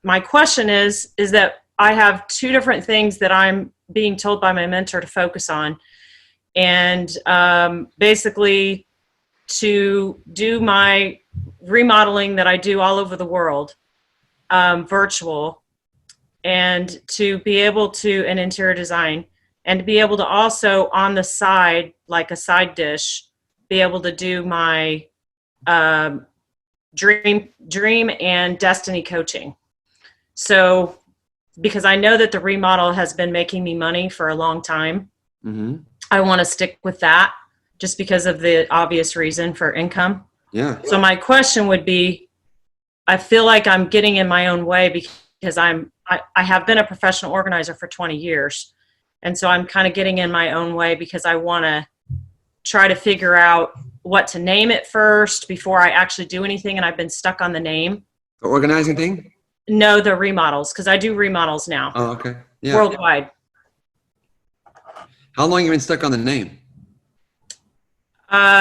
my question is that I have two different things that I'm being told by my mentor to focus on. And basically to do my remodeling that I do all over the world, virtual, and to be able to, an interior design, and to be able to also on the side, like a side dish, be able to do my dream and destiny coaching. So, because I know that the remodel has been making me money for a long time, I want to stick with that just because of the obvious reason for income. Yeah. So my question would be, I feel like I'm getting in my own way because I have been a professional organizer for 20 years. And so I'm kind of getting in my own way because I want to try to figure out what to name it first before I actually do anything. And I've been stuck on the name. The organizing thing? No, the remodels, because I do remodels now. Oh, okay. Yeah. Worldwide. How long have you been stuck on the name?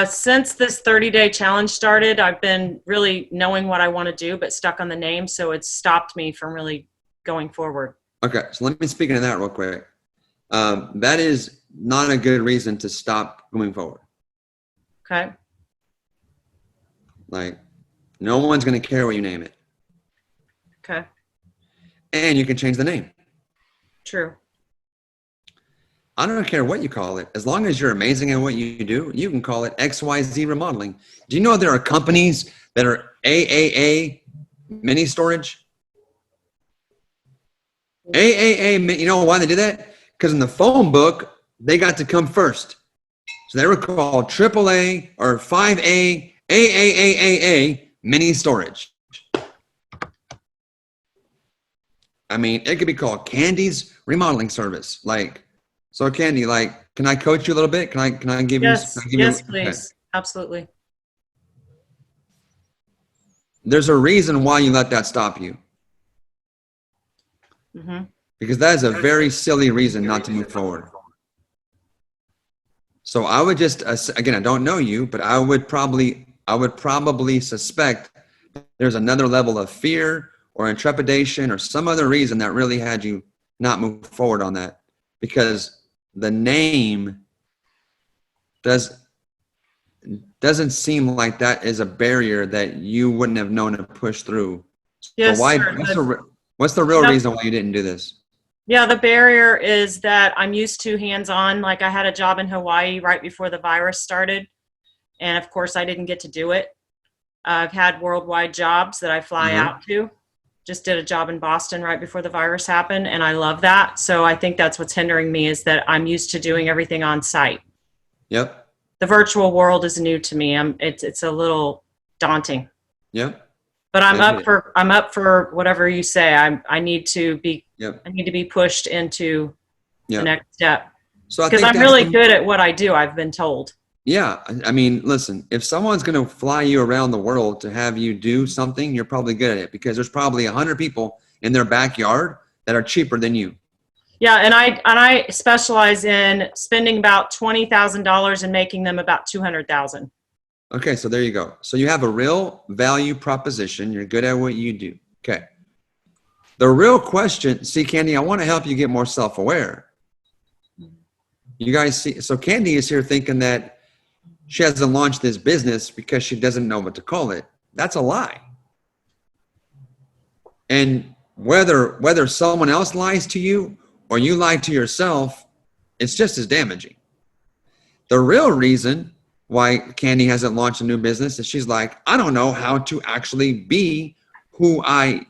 Since this 30-day challenge started, I've been really knowing what I want to do, but stuck on the name. So it's stopped me from really going forward. Okay. So let me speak into that real quick. That is not a good reason to stop moving forward. Okay. Like, no one's going to care what you name it. Okay. And you can change the name. True. I don't care what you call it. As long as you're amazing at what you do, you can call it XYZ Remodeling. Do you know there are companies that are AAA mini storage? AAA, you know why they did that? Because in the phone book, they got to come first. So they were called AAA or 5A, AAAAA mini storage. I mean, it could be called Candy's Remodeling Service. Like, so Candy, like, can I coach you a little bit? Can I give yes, you? Yes, please. Okay. Absolutely. There's a reason why you let that stop you. Because that is a very silly reason not to move forward. So I would just, again, I don't know you, but I would probably suspect there's another level of fear or intrepidation or some other reason that really had you not move forward on that. Because the name doesn't seem like that is a barrier that you wouldn't have known to push through. Yes, so why, sir. what's the real reason why you didn't do this? Yeah, the barrier is that I'm used to hands-on. Like I had a job in Hawaii right before the virus started. And of course I didn't get to do it. I've had worldwide jobs that I fly out to. Just did a job in Boston right before the virus happened. And I love that. So I think that's what's hindering me is that I'm used to doing everything on site. Yep. The virtual world is new to me. It's a little daunting. Yep. But I'm up for whatever you say. I need to be pushed into the next step. So because I'm really good at what I do, I've been told. Yeah. I mean, listen, if someone's going to fly you around the world to have you do something, you're probably good at it because there's probably 100 people in their backyard that are cheaper than you. Yeah. And I specialize in spending about $20,000 and making them about $200,000. Okay. So there you go. So you have a real value proposition. You're good at what you do. Okay. The real question, see, Candy, I want to help you get more self-aware. You guys see, so Candy is here thinking that she hasn't launched this business because she doesn't know what to call it. That's a lie. And whether someone else lies to you or you lie to yourself, it's just as damaging. The real reason why Candy hasn't launched a new business is she's like, I don't know how to actually be who I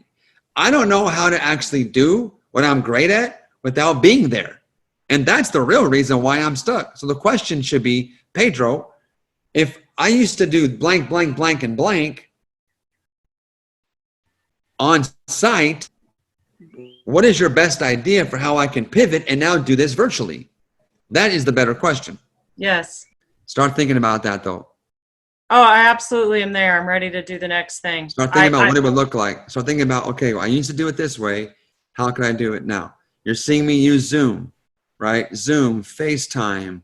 don't know how to actually do what I'm great at without being there. And that's the real reason why I'm stuck. So the question should be, Pedro, if I used to do blank, blank, blank, and blank on site, what is your best idea for how I can pivot and now do this virtually? That is the better question. Yes. Start thinking about that though. Oh, I absolutely am there. I'm ready to do the next thing. Start thinking about what it would look like. Start thinking about, okay, well, I used to do it this way. How can I do it now? You're seeing me use Zoom, right? Zoom, FaceTime.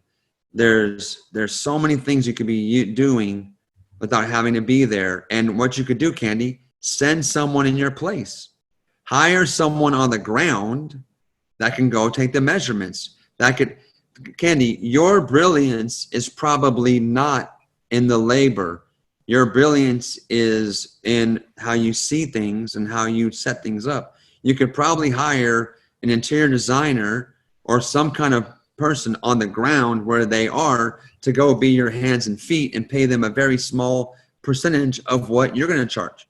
There's so many things you could be doing without having to be there. And what you could do, Candy, send someone in your place. Hire someone on the ground that can go take the measurements. Candy, your brilliance is probably not in the labor. Your brilliance is in how you see things and how you set things up. You could probably hire an interior designer or some kind of person on the ground where they are to go be your hands and feet and pay them a very small percentage of what you're going to charge.